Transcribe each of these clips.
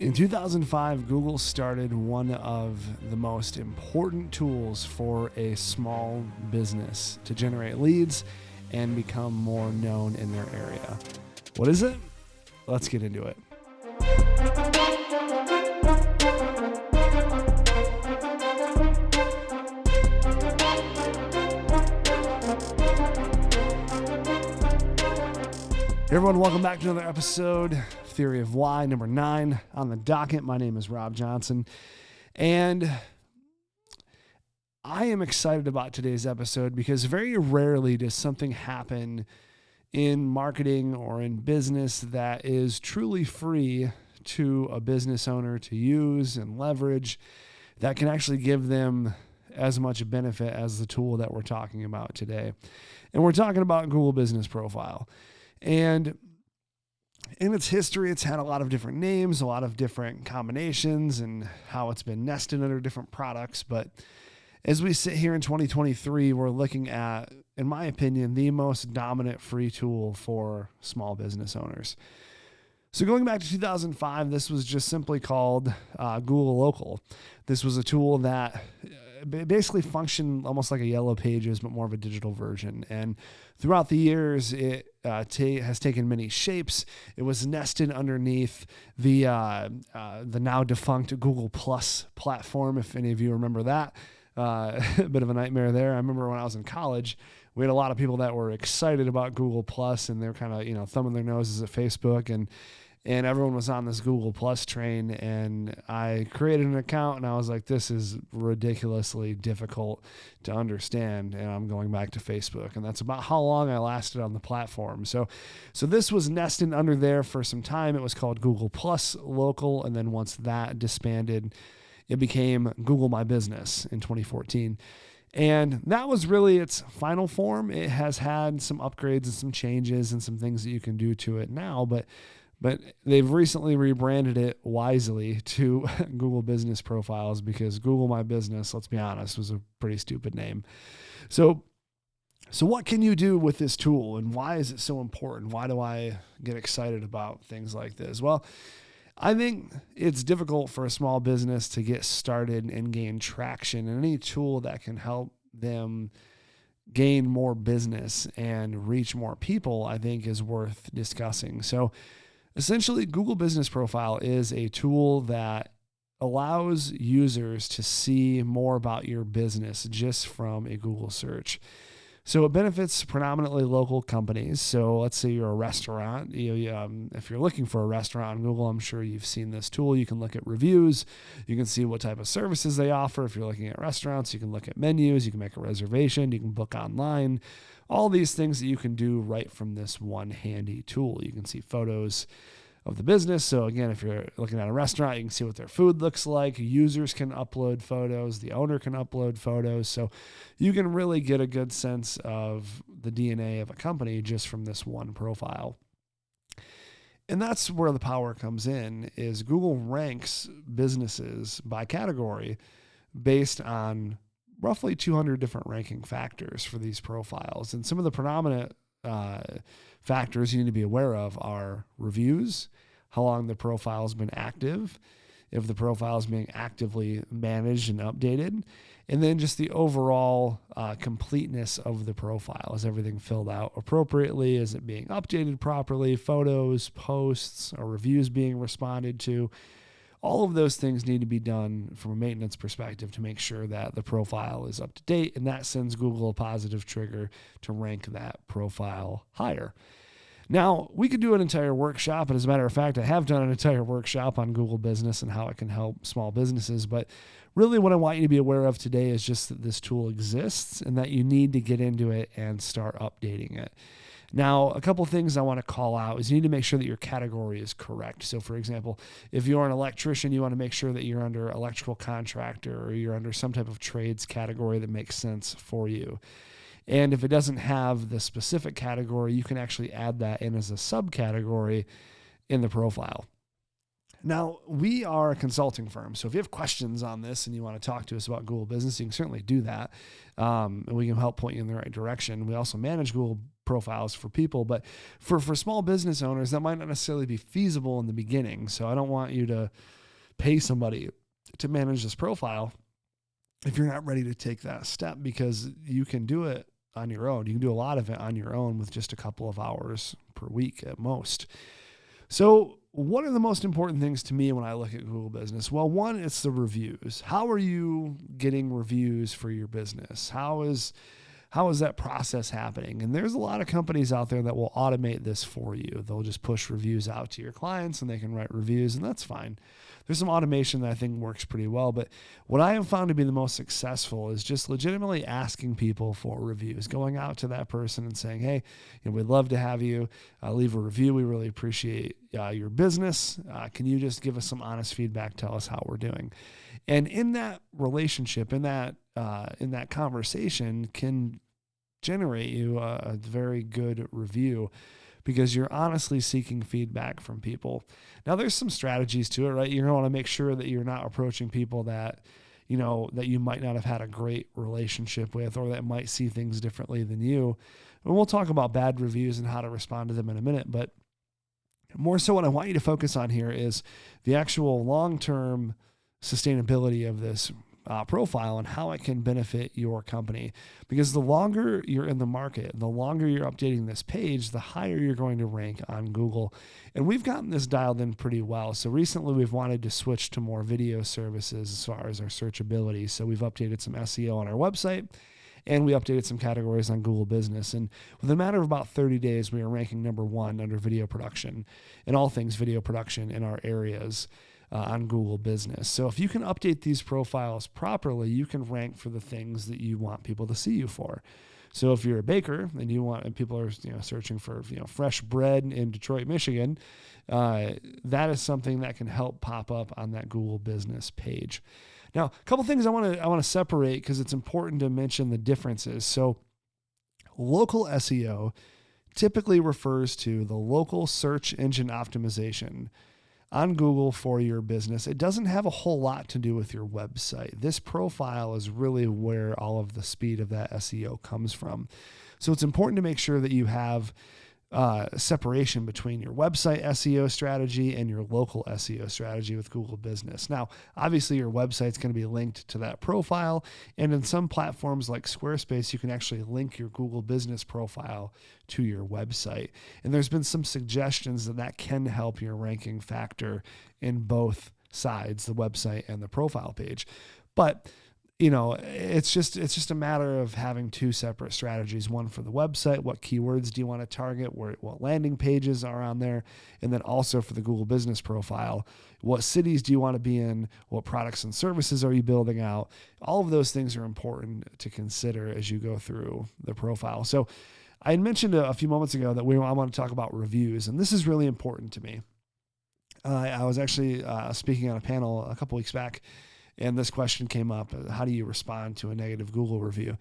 In 2005, Google started one of the most important tools for a small business to generate leads and become more known in their area. What is it? Let's get into it. Hey everyone, welcome back to another episode, Theory of Why, number 9 on the docket. My name is Rob Johnson, and I am excited about today's episode because very rarely does something happen in marketing or in business that is truly free to a business owner to use and leverage that can actually give them as much benefit as the tool that we're talking about today. And we're talking about Google Business Profile. And in its history, it's had a lot of different names, a lot of different combinations, and how it's been nested under different products. But as we sit here in 2023, we're looking at, in my opinion, the most dominant free tool for small business owners. So going back to 2005, this was just simply called Google Local. This was a tool that basically functioned almost like a Yellow Pages, but more of a digital version. And throughout the years, it has taken many shapes. It was nested underneath the now defunct Google Plus platform, if any of you remember that. A bit of a nightmare there. I remember when I was in college, we had a lot of people that were excited about Google Plus, and they're kind of, thumbing their noses at Facebook, and everyone was on this Google Plus train, and I created an account, and I was like, this is ridiculously difficult to understand, and I'm going back to Facebook. And that's about how long I lasted on the platform. So this was nested under there for some time. It was called Google Plus Local, and then once that disbanded, it became Google My Business in 2014. And that was really its final form. It has had some upgrades and some changes and some things that you can do to it now, but they've recently rebranded it wisely to Google Business Profiles because Google My Business, let's be honest, was a pretty stupid name. So what can you do with this tool, and why is it so important? Why do I get excited about things like this? Well, I think it's difficult for a small business to get started and gain traction, and any tool that can help them gain more business and reach more people, I think, is worth discussing. So essentially, Google Business Profile is a tool that allows users to see more about your business just from a Google search. So it benefits predominantly local companies. So let's say you're a restaurant. If you're looking for a restaurant on Google, I'm sure you've seen this tool. You can look at reviews. You can see what type of services they offer. If you're looking at restaurants, you can look at menus. You can make a reservation. You can book online. All these things that you can do right from this one handy tool. You can see photos of the business. So again, if you're looking at a restaurant, you can see what their food looks like. Users can upload photos. The owner can upload photos. So you can really get a good sense of the DNA of a company just from this one profile. And that's where the power comes in, is Google ranks businesses by category based on roughly 200 different ranking factors for these profiles. And some of the predominant factors you need to be aware of are reviews, how long the profile has been active, if the profile is being actively managed and updated, and then just the overall completeness of the profile. Is everything filled out appropriately? Is it being updated properly? Photos, posts, or reviews being responded to? All of those things need to be done from a maintenance perspective to make sure that the profile is up to date, and that sends Google a positive trigger to rank that profile higher. Now, we could do an entire workshop, and as a matter of fact, I have done an entire workshop on Google Business and how it can help small businesses, but really what I want you to be aware of today is just that this tool exists and that you need to get into it and start updating it. Now, a couple things I want to call out is you need to make sure that your category is correct. So, for example, if you're an electrician, you want to make sure that you're under electrical contractor or you're under some type of trades category that makes sense for you. And if it doesn't have the specific category, you can actually add that in as a subcategory in the profile. Now, we are a consulting firm, so if you have questions on this and you want to talk to us about Google Business, you can certainly do that. And we can help point you in the right direction. We also manage Google profiles for people, but for small business owners, that might not necessarily be feasible in the beginning. So I don't want you to pay somebody to manage this profile if you're not ready to take that step, because you can do it on your own. You can do a lot of it on your own with just a couple of hours per week at most. So what are the most important things to me when I look at Google Business? Well, one, it's the reviews. How are you getting reviews for your business? How is that process happening? And there's a lot of companies out there that will automate this for you. They'll just push reviews out to your clients and they can write reviews, and that's fine. There's some automation that I think works pretty well, but what I have found to be the most successful is just legitimately asking people for reviews, going out to that person and saying, hey, we'd love to have you leave a review. We really appreciate your business. Can you just give us some honest feedback? Tell us how we're doing. And in that relationship, in that conversation, can generate you a very good review, because you're honestly seeking feedback from people. Now, there's some strategies to it, right? You're going to want to make sure that you're not approaching people that you might not have had a great relationship with, or that might see things differently than you. And we'll talk about bad reviews and how to respond to them in a minute, but more so what I want you to focus on here is the actual long-term sustainability of this profile and how it can benefit your company. Because the longer you're in the market, the longer you're updating this page, the higher you're going to rank on Google. And we've gotten this dialed in pretty well. So recently we've wanted to switch to more video services as far as our searchability. So we've updated some SEO on our website, and we updated some categories on Google Business. And within a matter of about 30 days, we are ranking number 1 under video production and all things video production in our areas on Google Business. So if you can update these profiles properly, you can rank for the things that you want people to see you for. So if you're a baker and people are searching for fresh bread in Detroit, Michigan, that is something that can help pop up on that Google Business page. Now, a couple things I want to separate, because it's important to mention the differences. So local SEO typically refers to the local search engine optimization on Google for your business. It doesn't have a whole lot to do with your website. This profile is really where all of the speed of that SEO comes from. So it's important to make sure that you have separation between your website SEO strategy and your local SEO strategy with Google Business. Now, obviously your website's going to be linked to that profile, and in some platforms like Squarespace, you can actually link your Google Business profile to your website. And there's been some suggestions that can help your ranking factor in both sides, the website and the profile page. But it's just a matter of having two separate strategies. One for the website, what keywords do you want to target, what landing pages are on there, and then also for the Google Business profile, what cities do you want to be in, what products and services are you building out. All of those things are important to consider as you go through the profile. So I had mentioned a few moments ago that I want to talk about reviews, and this is really important to me. I was actually speaking on a panel a couple weeks back, and this question came up: how do you respond to a negative Google review?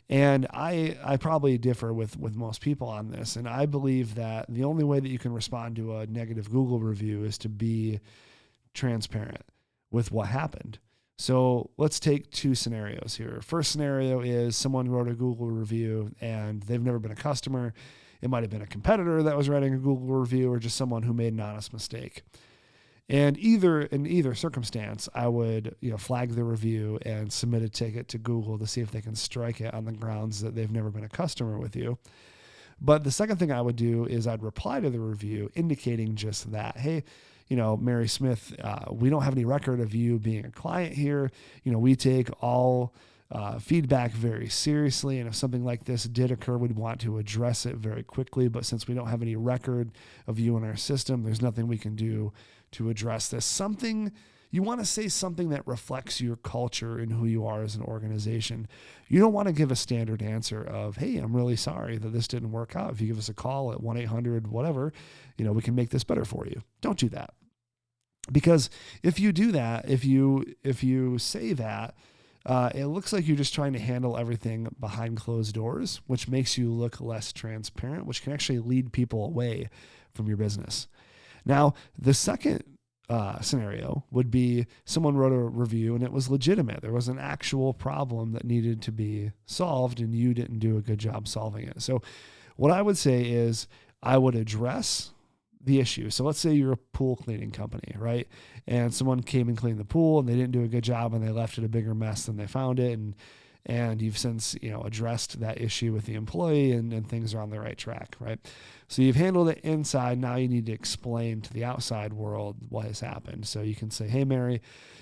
And I probably differ with most people on this. And I believe that the only way that you can respond to a negative Google review is to be transparent with what happened. So let's take two scenarios here. First scenario is someone wrote a Google review and they've never been a customer. It might have been a competitor that was writing a Google review, or just someone who made an honest mistake. And in either circumstance, I would flag the review and submit a ticket to Google to see if they can strike it on the grounds that they've never been a customer with you. But the second thing I would do is I'd reply to the review indicating just that. Hey, Mary Smith, we don't have any record of you being a client here. We take all feedback very seriously, and if something like this did occur, we'd want to address it very quickly. But since we don't have any record of you in our system, there's nothing we can do to address this. You want to say something that reflects your culture and who you are as an organization. You don't want to give a standard answer of, hey, I'm really sorry that this didn't work out. If you give us a call at 1-800 whatever, we can make this better for you. Don't do that. Because if you do that, if you say that, it looks like you're just trying to handle everything behind closed doors, which makes you look less transparent, which can actually lead people away from your business. Now, the second scenario would be someone wrote a review and it was legitimate. There was an actual problem that needed to be solved and you didn't do a good job solving it. So what I would say is I would address the issue. So let's say you're a pool cleaning company, right? And someone came and cleaned the pool and they didn't do a good job and they left it a bigger mess than they found it. And you've since, addressed that issue with the employee and things are on the right track, right? So you've handled it inside. Now you need to explain to the outside world what has happened. So you can say, hey, Mary,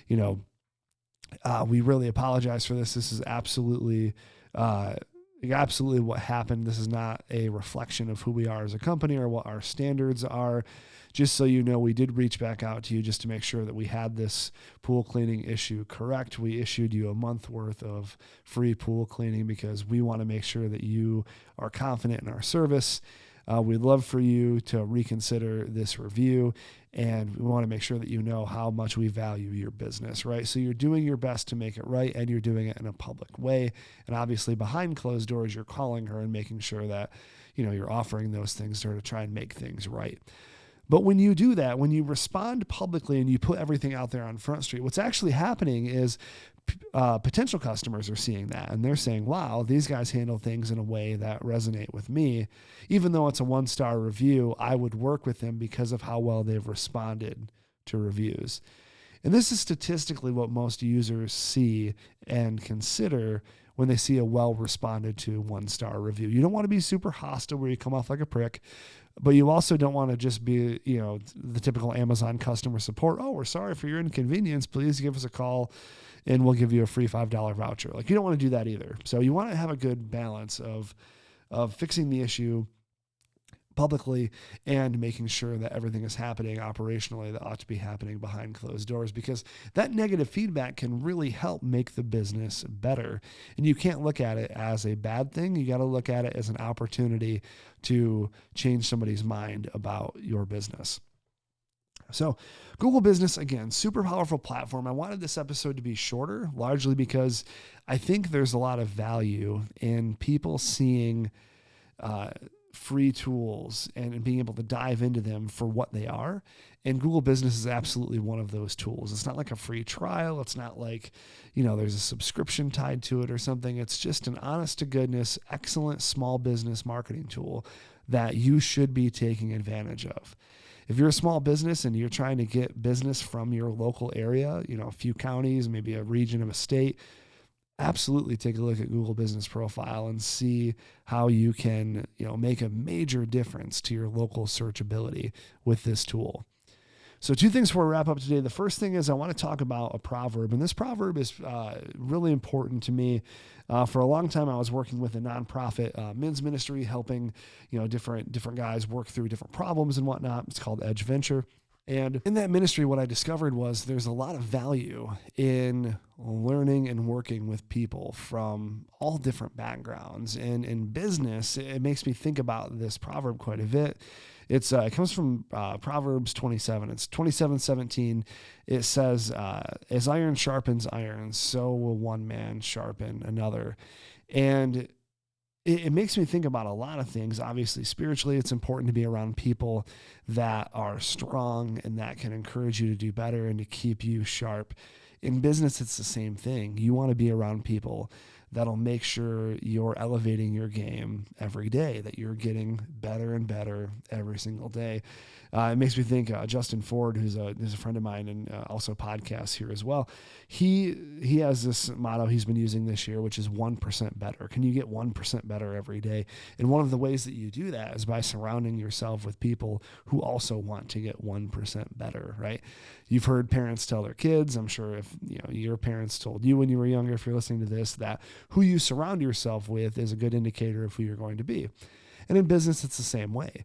we really apologize for this. This is absolutely what happened. This is not a reflection of who we are as a company or what our standards are. Just so you know, we did reach back out to you just to make sure that we had this pool cleaning issue correct. We issued you a month worth of free pool cleaning because we want to make sure that you are confident in our service. We'd love for you to reconsider this review, and we want to make sure that you know how much we value your business, right? So you're doing your best to make it right, and you're doing it in a public way. And obviously behind closed doors, you're calling her and making sure that, you're offering those things to her to try and make things right. But when you do that, when you respond publicly and you put everything out there on Front Street, what's actually happening is potential customers are seeing that and they're saying, wow, these guys handle things in a way that resonate with me. Even though it's a 1-star review, I would work with them because of how well they've responded to reviews. And this is statistically what most users see and consider when they see a well responded to 1-star review. You don't want to be super hostile where you come off like a prick, but you also don't want to just be, the typical Amazon customer support. Oh, we're sorry for your inconvenience. Please give us a call and we'll give you a free $5 voucher. Like, you don't want to do that either. So you want to have a good balance of fixing the issue publicly and making sure that everything is happening operationally that ought to be happening behind closed doors, because that negative feedback can really help make the business better. And you can't look at it as a bad thing. You got to look at it as an opportunity to change somebody's mind about your business. So Google Business, again, super powerful platform. I wanted this episode to be shorter, largely because I think there's a lot of value in people seeing free tools and being able to dive into them for what they are. And Google Business is absolutely one of those tools. It's not like a free trial. It's not like, there's a subscription tied to it or something. It's just an honest to goodness, excellent small business marketing tool that you should be taking advantage of. If you're a small business and you're trying to get business from your local area, a few counties, maybe a region of a state, absolutely take a look at Google Business Profile and see how you can, make a major difference to your local searchability with this tool. So 2 things before we wrap up today. The first thing is I want to talk about a proverb, and this proverb is really important to me. For a long time, I was working with a nonprofit men's ministry, helping different guys work through different problems and whatnot. It's called Edge Venture. And in that ministry, what I discovered was there's a lot of value in learning and working with people from all different backgrounds. And in business, it makes me think about this proverb quite a bit. It comes from Proverbs 27. It's 27:17. It says, as iron sharpens iron, so will one man sharpen another. And it makes me think about a lot of things. Obviously, spiritually, it's important to be around people that are strong and that can encourage you to do better and to keep you sharp. In business, it's the same thing. You want to be around people that'll make sure you're elevating your game every day, that you're getting better and better every single day. It makes me think Justin Ford, who's a friend of mine and also podcasts here as well. He has this motto he's been using this year, which is 1% better. Can you get 1% better every day? And one of the ways that you do that is by surrounding yourself with people who also want to get 1% better, right? You've heard parents tell their kids, I'm sure if your parents told you when you were younger, if you're listening to this, that who you surround yourself with is a good indicator of who you're going to be. And in business, it's the same way.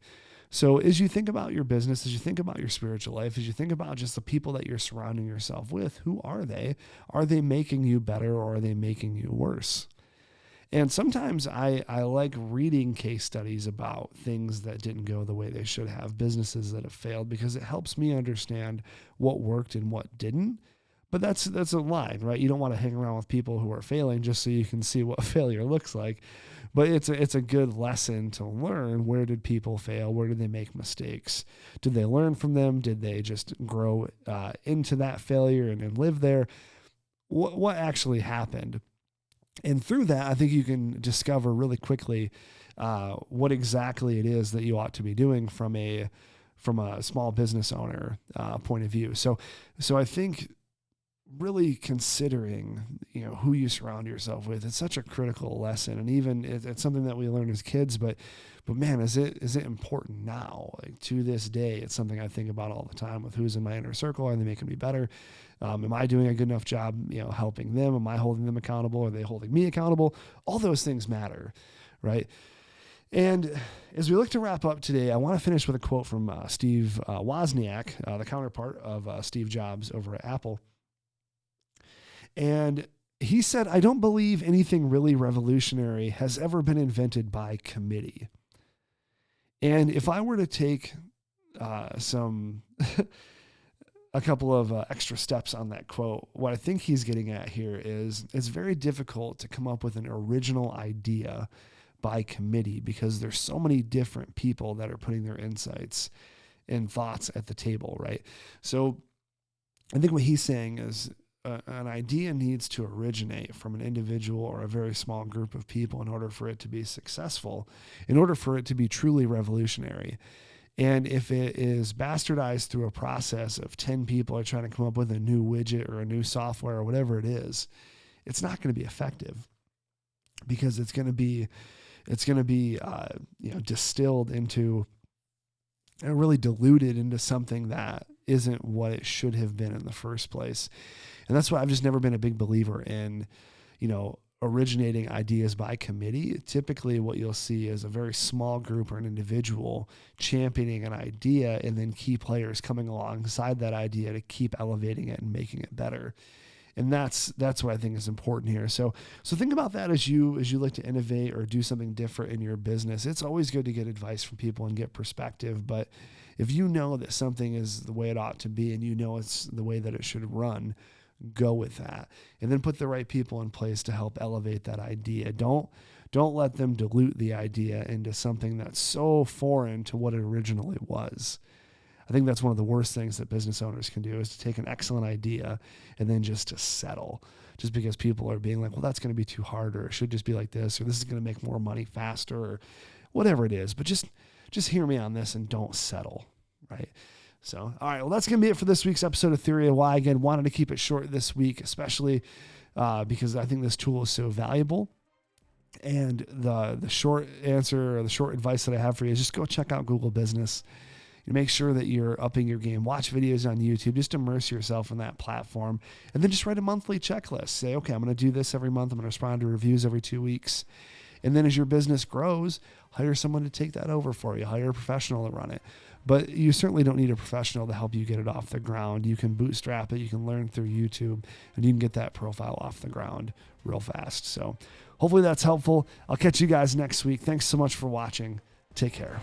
So as you think about your business, as you think about your spiritual life, as you think about just the people that you're surrounding yourself with, who are they? Are they making you better or are they making you worse? And sometimes I like reading case studies about things that didn't go the way they should have, businesses that have failed, because it helps me understand what worked and what didn't. But that's a line, right? You don't want to hang around with people who are failing just so you can see what failure looks like. But it's a good lesson to learn. Where did people fail? Where did they make mistakes? Did they learn from them? Did they just grow into that failure and live there? What actually happened? And through that, I think you can discover really quickly what exactly it is that you ought to be doing from a small business owner point of view. So I think really considering, who you surround yourself with, it's such a critical lesson. And even it's something that we learn as kids, but man, is it important now? Like, to this day, it's something I think about all the time with who's in my inner circle. Are they making me better? Am I doing a good enough job, helping them? Am I holding them accountable? Are they holding me accountable? All those things matter, right? And as we look to wrap up today, I want to finish with a quote from Steve Wozniak, the counterpart of Steve Jobs over at Apple. And he said, "I don't believe anything really revolutionary has ever been invented by committee." And if I were to take a couple of extra steps on that quote, what I think he's getting at here is it's very difficult to come up with an original idea by committee because there's so many different people that are putting their insights and thoughts at the table, right? So I think what he's saying is an idea needs to originate from an individual or a very small group of people in order for it to be successful, in order for it to be truly revolutionary. And if it is bastardized through a process of 10 people are trying to come up with a new widget or a new software or whatever it is, it's not going to be effective because it's going to be distilled into and really diluted into something that isn't what it should have been in the first place. And that's why I've just never been a big believer in, originating ideas by committee. Typically what you'll see is a very small group or an individual championing an idea and then key players coming alongside that idea to keep elevating it and making it better. And that's what I think is important here. So think about that as you look to innovate or do something different in your business. It's always good to get advice from people and get perspective. But if you know that something is the way it ought to be and it's the way that it should run, go with that. And then put the right people in place to help elevate that idea. Don't let them dilute the idea into something that's so foreign to what it originally was. I think that's one of the worst things that business owners can do is to take an excellent idea and then just to settle just because people are being like, well, that's going to be too hard, or it should just be like this, or this is going to make more money faster, or whatever it is. But just hear me on this and don't settle, right? So, all right, well, that's going to be it for this week's episode of Theory of Why. Again, wanted to keep it short this week, especially because I think this tool is so valuable. And the short answer or the short advice that I have for you is just go check out Google Business. You make sure that you're upping your game. Watch videos on YouTube. Just immerse yourself in that platform. And then just write a monthly checklist. Say, okay, I'm going to do this every month. I'm going to respond to reviews every 2 weeks. And then as your business grows, hire someone to take that over for you. Hire a professional to run it. But you certainly don't need a professional to help you get it off the ground. You can bootstrap it. You can learn through YouTube, and you can get that profile off the ground real fast. So hopefully that's helpful. I'll catch you guys next week. Thanks so much for watching. Take care.